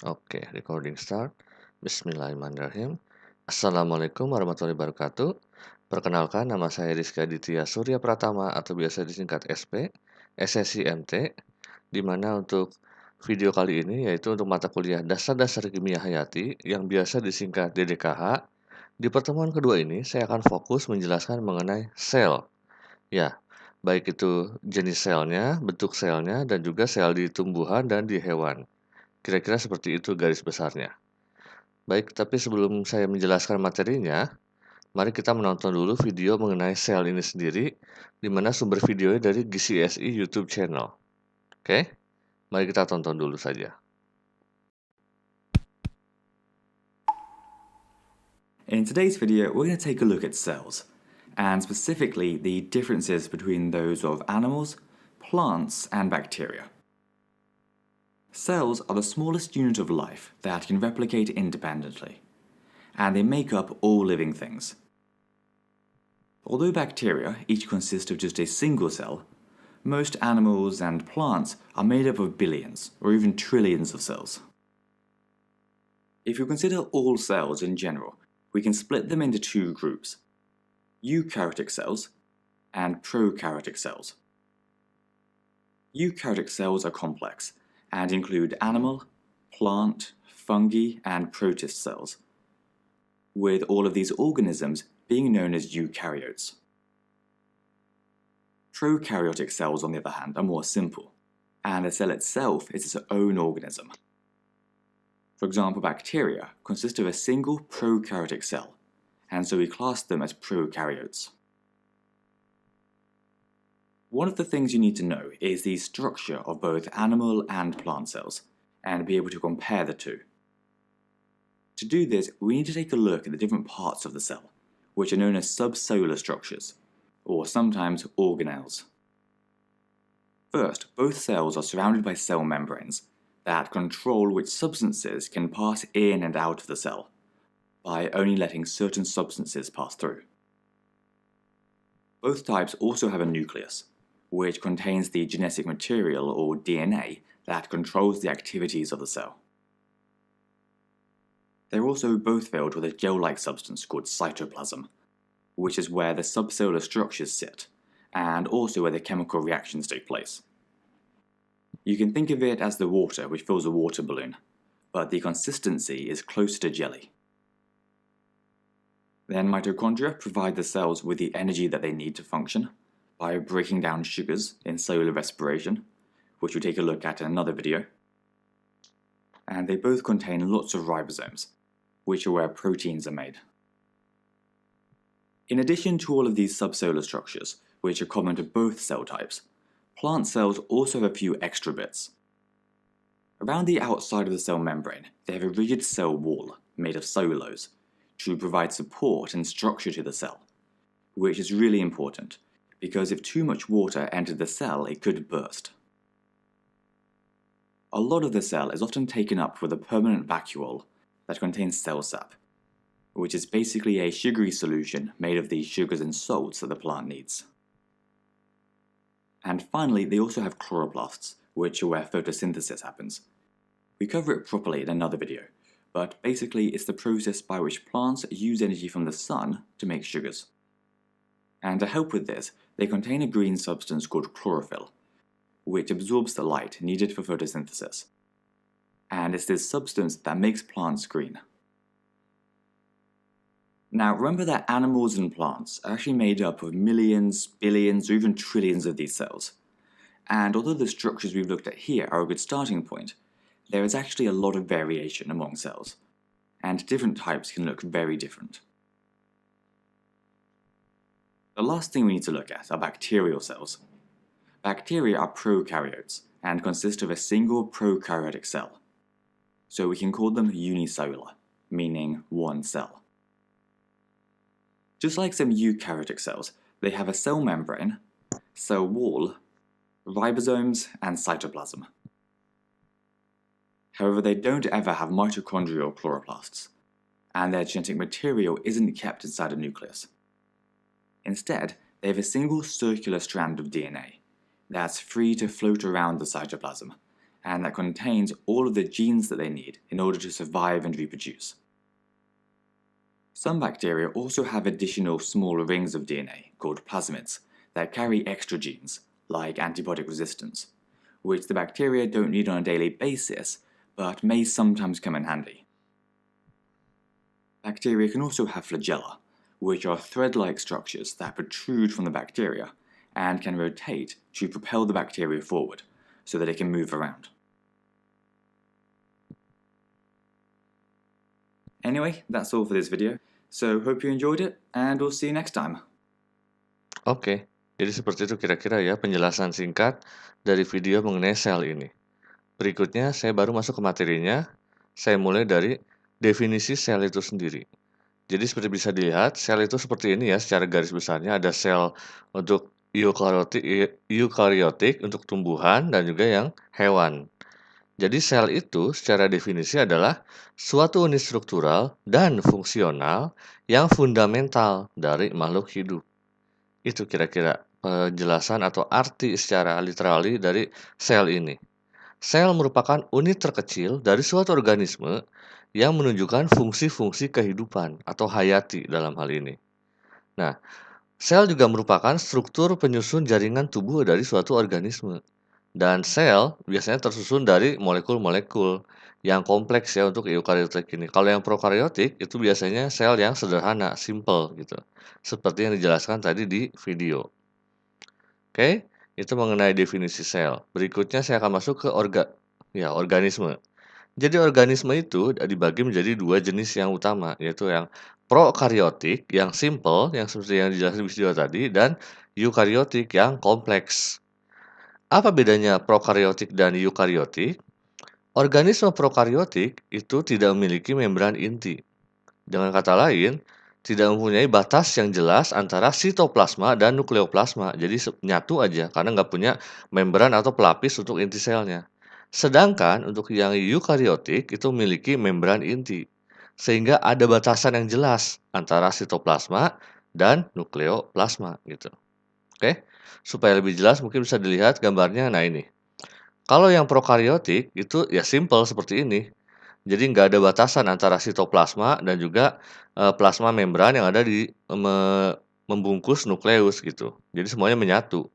Oke, recording start. Bismillahirrahmanirrahim. Assalamualaikum warahmatullahi wabarakatuh. Perkenalkan, nama saya Rizky Aditya Surya Pratama atau biasa disingkat SP, SSIMT, di mana untuk video kali ini yaitu untuk mata kuliah Dasar-Dasar Kimia Hayati yang biasa disingkat DDKH. Di pertemuan kedua ini, saya akan fokus menjelaskan mengenai sel. Ya, baik itu jenis selnya, bentuk selnya, dan juga sel di tumbuhan dan di hewan. Kira-kira seperti itu garis besarnya. Baik, tapi sebelum saya menjelaskan materinya, mari kita menonton dulu video mengenai sel ini sendiri, di mana sumber videonya dari GCSE YouTube channel. Oke, mari kita tonton dulu saja. In today's video, we're going to take a look at cells, and specifically the differences between those of animals, plants, and bacteria. Cells are the smallest unit of life that can replicate independently, and they make up all living things. Although bacteria each consist of just a single cell, most animals and plants are made up of billions or even trillions of cells. If you consider all cells in general, we can split them into two groups: eukaryotic cells and prokaryotic cells. Eukaryotic cells are complex and include animal, plant, fungi, and protist cells, with all of these organisms being known as eukaryotes. Prokaryotic cells, on the other hand, are more simple, and the cell itself is its own organism. For example, bacteria consist of a single prokaryotic cell, and so we class them as prokaryotes. One of the things you need to know is the structure of both animal and plant cells, and be able to compare the two. To do this, we need to take a look at the different parts of the cell, which are known as subcellular structures, or sometimes organelles. First, both cells are surrounded by cell membranes that control which substances can pass in and out of the cell, by only letting certain substances pass through. Both types also have a nucleus, which contains the genetic material, or DNA, that controls the activities of the cell. They're also both filled with a gel-like substance called cytoplasm, which is where the subcellular structures sit, and also where the chemical reactions take place. You can think of it as the water which fills a water balloon, but the consistency is closer to jelly. Then mitochondria provide the cells with the energy that they need to function by breaking down sugars in cellular respiration, which we'll take a look at in another video. And they both contain lots of ribosomes, which are where proteins are made. In addition to all of these subcellular structures, which are common to both cell types, plant cells also have a few extra bits. Around the outside of the cell membrane, they have a rigid cell wall made of cellulose to provide support and structure to the cell, which is really important because if too much water entered the cell, it could burst. A lot of the cell is often taken up with a permanent vacuole that contains cell sap, which is basically a sugary solution made of the sugars and salts that the plant needs. And finally, they also have chloroplasts, which are where photosynthesis happens. We cover it properly in another video, but basically it's the process by which plants use energy from the sun to make sugars. And to help with this, they contain a green substance called chlorophyll, which absorbs the light needed for photosynthesis. And it's this substance that makes plants green. Now remember that animals and plants are actually made up of millions, billions, or even trillions of these cells. And although the structures we've looked at here are a good starting point, there is actually a lot of variation among cells, and different types can look very different. The last thing we need to look at are bacterial cells. Bacteria are prokaryotes and consist of a single prokaryotic cell, so we can call them unicellular, meaning one cell. Just like some eukaryotic cells, they have a cell membrane, cell wall, ribosomes, and cytoplasm. However, they don't ever have mitochondrial chloroplasts, and their genetic material isn't kept inside a nucleus. Instead, they have a single circular strand of DNA that's free to float around the cytoplasm and that contains all of the genes that they need in order to survive and reproduce. Some bacteria also have additional small rings of DNA called plasmids that carry extra genes, like antibiotic resistance, which the bacteria don't need on a daily basis, but may sometimes come in handy. Bacteria can also have flagella, which are thread-like structures that protrude from the bacteria and can rotate to propel the bacteria forward so that it can move around. Anyway, that's all for this video, so hope you enjoyed it, and we'll see you next time. Oke, jadi seperti itu kira-kira ya penjelasan singkat dari video mengenai sel ini. Berikutnya saya baru masuk ke materinya. Saya mulai dari definisi sel itu sendiri. Jadi seperti bisa dilihat, sel itu seperti ini ya secara garis besarnya. Ada sel untuk eukariotik untuk tumbuhan dan juga yang hewan. Jadi sel itu secara definisi adalah suatu unit struktural dan fungsional yang fundamental dari makhluk hidup. Itu kira-kira penjelasan atau arti secara literally dari sel ini. Sel merupakan unit terkecil dari suatu organisme yang menunjukkan fungsi-fungsi kehidupan atau hayati dalam hal ini. Nah, sel juga merupakan struktur penyusun jaringan tubuh dari suatu organisme. Dan sel biasanya tersusun dari molekul-molekul yang kompleks ya untuk eukariotik ini. Kalau yang prokariotik itu biasanya sel yang sederhana, simple gitu. Seperti yang dijelaskan tadi di video. Oke, itu mengenai definisi sel. Berikutnya saya akan masuk ke organisme. Jadi organisme itu dibagi menjadi dua jenis yang utama, yaitu yang prokariotik, yang simple, yang seperti yang dijelaskan di video tadi, dan eukariotik yang kompleks. Apa bedanya prokariotik dan eukariotik? Organisme prokariotik itu tidak memiliki membran inti. Dengan kata lain, tidak mempunyai batas yang jelas antara sitoplasma dan nukleoplasma. Jadi nyatu aja karena nggak punya membran atau pelapis untuk inti selnya. Sedangkan untuk yang eukariotik itu memiliki membran inti. Sehingga ada batasan yang jelas antara sitoplasma dan nukleoplasma gitu. Oke, supaya lebih jelas mungkin bisa dilihat gambarnya. Nah ini, kalau yang prokariotik itu ya simple seperti ini. Jadi nggak ada batasan antara sitoplasma dan juga plasma membran yang ada di membungkus nukleus gitu. Jadi semuanya menyatu.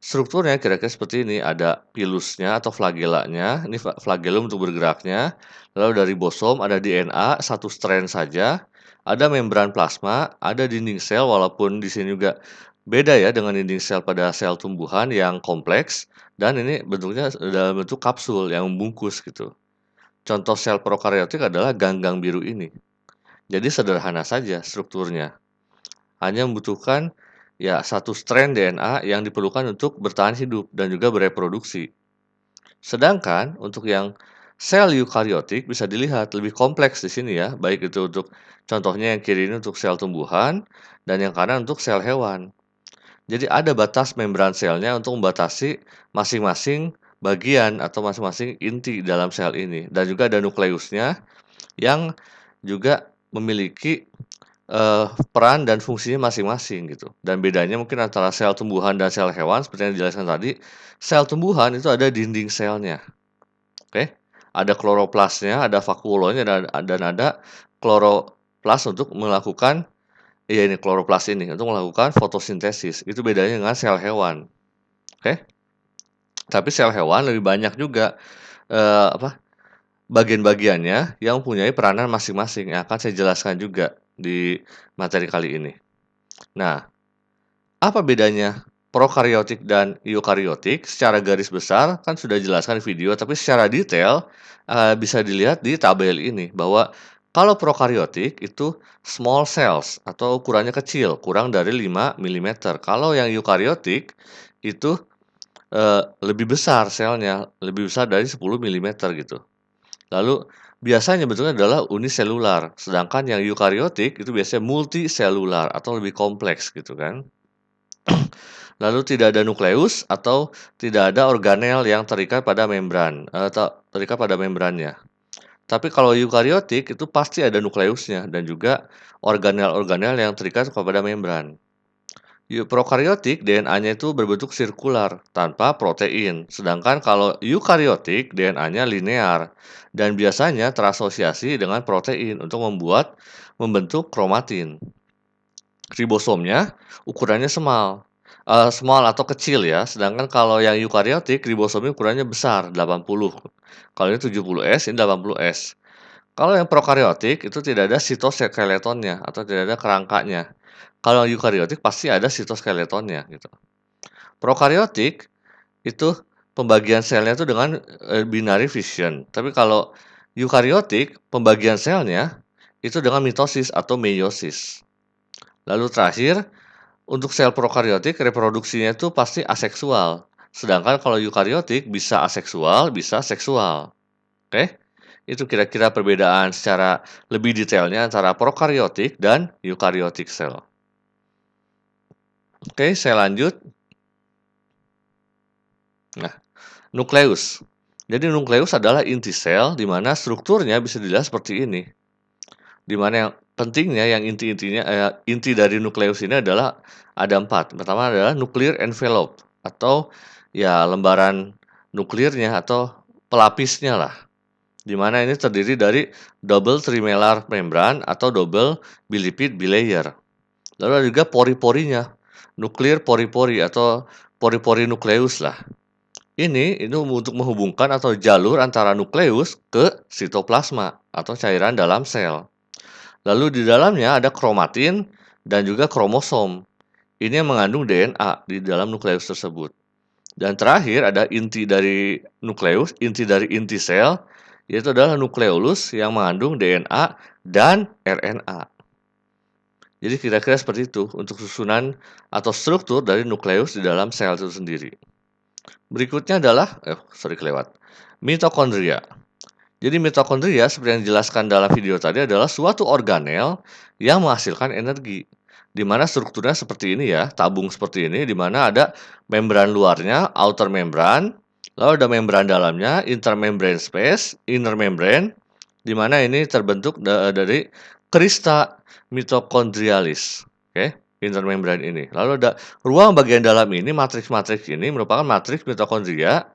Strukturnya kira-kira seperti ini, ada pilusnya atau flagellanya, ini flagellum untuk bergeraknya. Lalu dari bosom ada DNA, satu strand saja. Ada membran plasma, ada dinding sel walaupun di sini juga beda ya dengan dinding sel pada sel tumbuhan yang kompleks, dan ini bentuknya dalam bentuk kapsul yang membungkus gitu. Contoh sel prokariotik adalah ganggang biru ini. Jadi sederhana saja strukturnya. Hanya membutuhkan ya satu strand DNA yang diperlukan untuk bertahan hidup dan juga bereproduksi. Sedangkan untuk yang sel eukariotik bisa dilihat lebih kompleks di sini ya, baik itu untuk contohnya yang kiri ini untuk sel tumbuhan dan yang kanan untuk sel hewan. Jadi ada batas membran selnya untuk membatasi masing-masing bagian atau masing-masing inti dalam sel ini. Dan juga ada nukleusnya yang juga memiliki peran dan fungsinya masing-masing gitu. Dan bedanya mungkin antara sel tumbuhan dan sel hewan seperti yang dijelaskan tadi, sel tumbuhan itu ada dinding selnya. Oke. Ada kloroplasnya, ada vakuolonya dan ada kloroplas untuk melakukan ini kloroplas ini untuk melakukan fotosintesis. Itu bedanya dengan sel hewan. Oke. Tapi sel hewan lebih banyak juga bagian-bagiannya yang mempunyai peranan masing-masing yang akan saya jelaskan juga di materi kali ini. Nah, apa bedanya prokariotik dan eukariotik? Secara garis besar kan sudah jelaskan di video, tapi secara detail bisa dilihat di tabel ini bahwa kalau prokariotik itu small cells atau ukurannya kecil, kurang dari 5 mm. Kalau yang eukariotik itu lebih besar selnya, lebih besar dari 10 mm gitu. Lalu biasanya bentuknya adalah uniselular, sedangkan yang eukariotik itu biasanya multiselular atau lebih kompleks gitu kan. Lalu tidak ada nukleus atau tidak ada organel yang terikat pada membran atau terikat pada membrannya. Tapi kalau eukariotik itu pasti ada nukleusnya dan juga organel-organel yang terikat kepada membran. Prokariotik DNA-nya itu berbentuk sirkular tanpa protein, sedangkan kalau eukariotik DNA-nya linear dan biasanya terasosiasi dengan protein untuk membentuk kromatin. Ribosomnya ukurannya small atau kecil ya, sedangkan kalau yang eukariotik ribosomnya ukurannya besar 80. Kalau ini 70S, ini 80S. Kalau yang prokariotik itu tidak ada sitoskeletonnya atau tidak ada kerangkanya. Kalau eukariotik pasti ada sitoskeletonnya gitu. Prokariotik itu pembagian selnya itu dengan binary fission. Tapi kalau eukariotik pembagian selnya itu dengan mitosis atau meiosis. Lalu terakhir, untuk sel prokariotik reproduksinya itu pasti aseksual. Sedangkan kalau eukariotik bisa aseksual, bisa seksual. Oke? Itu kira-kira perbedaan secara lebih detailnya antara prokariotik dan eukariotik sel. Oke, saya lanjut. Nah, nukleus. Jadi nukleus adalah inti sel di mana strukturnya bisa dilihat seperti ini. Di mana yang pentingnya yang inti dari nukleus ini adalah ada 4. Pertama adalah nuclear envelope atau ya lembaran nuklirnya atau pelapisnya lah. Di mana ini terdiri dari double trimelar membran atau double bilipid bilayer. Lalu ada juga pori-porinya, nuklir pori-pori atau pori-pori nukleus lah. Ini untuk menghubungkan atau jalur antara nukleus ke sitoplasma atau cairan dalam sel. Lalu di dalamnya ada kromatin dan juga kromosom. Ini yang mengandung DNA di dalam nukleus tersebut. Dan terakhir ada inti dari nukleus, inti dari inti sel, yaitu adalah nukleolus yang mengandung DNA dan RNA. Jadi kira-kira seperti itu untuk susunan atau struktur dari nukleus di dalam sel itu sendiri. Berikutnya adalah, kelewat, mitokondria. Jadi mitokondria seperti yang dijelaskan dalam video tadi adalah suatu organel yang menghasilkan energi. Di mana strukturnya seperti ini ya, tabung seperti ini, di mana ada membran luarnya, outer membran, lalu ada membran dalamnya, intermembrane space, inner membrane, di mana ini terbentuk dari krista mitokondrialis. Oke, intermembran ini. Lalu ada ruang bagian dalam ini, matriks-matriks ini merupakan matriks mitokondria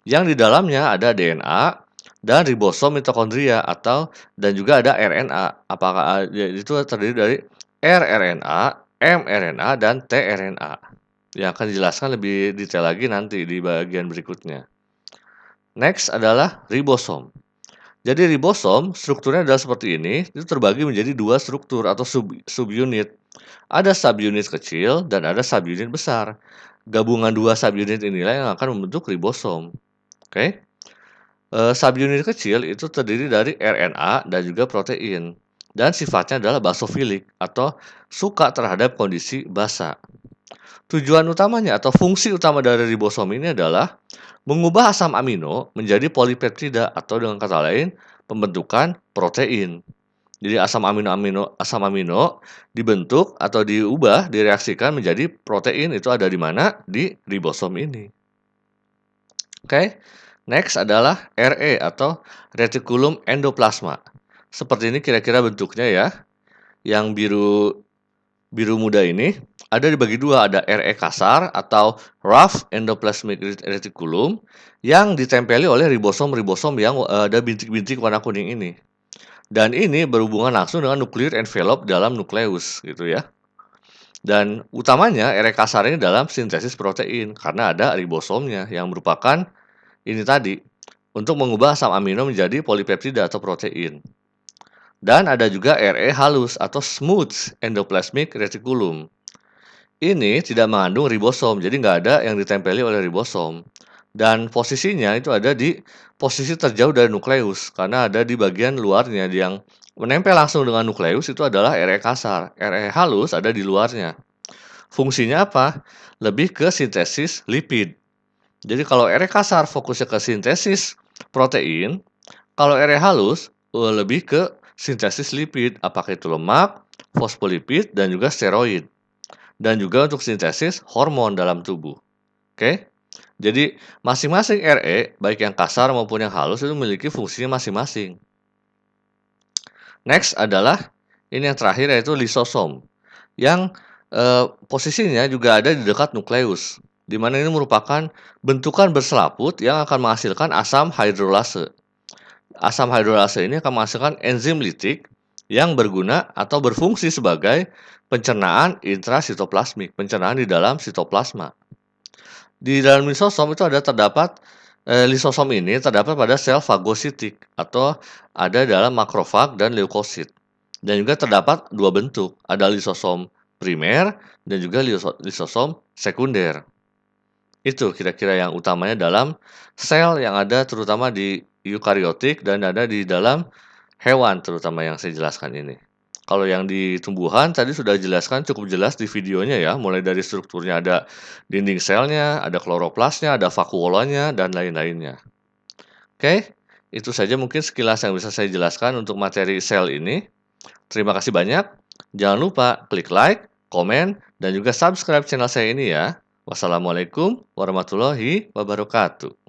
yang di dalamnya ada DNA dan ribosom mitokondria dan juga ada RNA. Apakah itu terdiri dari rRNA, mRNA, dan tRNA. Yang akan dijelaskan lebih detail lagi nanti di bagian berikutnya. Next adalah ribosom. Jadi ribosom strukturnya adalah seperti ini, itu terbagi menjadi 2 struktur atau subunit. Ada subunit kecil dan ada subunit besar. Gabungan 2 subunit inilah yang akan membentuk ribosom. Oke. Subunit kecil itu terdiri dari RNA dan juga protein. Dan sifatnya adalah basofilik atau suka terhadap kondisi basa. Tujuan utamanya atau fungsi utama dari ribosom ini adalah mengubah asam amino menjadi polipeptida atau dengan kata lain pembentukan protein. Jadi asam amino dibentuk atau diubah, direaksikan menjadi protein. Itu ada di mana? Di ribosom ini. Oke. Next adalah RE atau retikulum endoplasma. Seperti ini kira-kira bentuknya ya. Yang biru muda ini ada dibagi dua, ada RE kasar atau rough endoplasmic reticulum yang ditempeli oleh ribosom-ribosom yang ada bintik-bintik warna kuning ini. Dan ini berhubungan langsung dengan nuclear envelope dalam nukleus gitu ya. Dan utamanya RE kasar ini dalam sintesis protein karena ada ribosomnya yang merupakan ini tadi untuk mengubah asam amino menjadi polipeptida atau protein. Dan ada juga RE halus atau smooth endoplasmic reticulum. Ini tidak mengandung ribosom, jadi nggak ada yang ditempeli oleh ribosom. Dan posisinya itu ada di posisi terjauh dari nukleus, karena ada di bagian luarnya yang menempel langsung dengan nukleus itu adalah RE kasar. RE halus ada di luarnya. Fungsinya apa? Lebih ke sintesis lipid. Jadi kalau RE kasar fokusnya ke sintesis protein, kalau RE halus lebih ke sintesis lipid, apakah itu lemak, fosfolipid, dan juga steroid. Dan juga untuk sintesis hormon dalam tubuh. Oke? Jadi masing-masing RE, baik yang kasar maupun yang halus itu memiliki fungsinya masing-masing. Next adalah ini yang terakhir yaitu lisosom. Yang Posisinya juga ada di dekat nukleus, di mana ini merupakan bentukan berselaput yang akan menghasilkan asam hidrolase. Asam hidrolase ini akan menghasilkan enzim litik yang berguna atau berfungsi sebagai pencernaan intrasitoplasmik, pencernaan di dalam sitoplasma. Di dalam lisosom itu terdapat lisosom ini terdapat pada sel fagositik atau ada dalam makrofag dan leukosit. Dan juga terdapat dua bentuk, ada lisosom primer dan juga lisosom sekunder. Itu kira-kira yang utamanya dalam sel yang ada terutama di eukariotik dan ada di dalam hewan terutama yang saya jelaskan ini. Kalau yang di tumbuhan tadi sudah jelaskan cukup jelas di videonya ya, mulai dari strukturnya ada dinding selnya, ada kloroplasnya, ada vakuolanya, dan lain-lainnya. Oke, itu saja mungkin sekilas yang bisa saya jelaskan untuk materi sel ini. Terima kasih banyak. Jangan lupa klik like, komen, dan juga subscribe channel saya ini ya. Wassalamualaikum warahmatullahi wabarakatuh.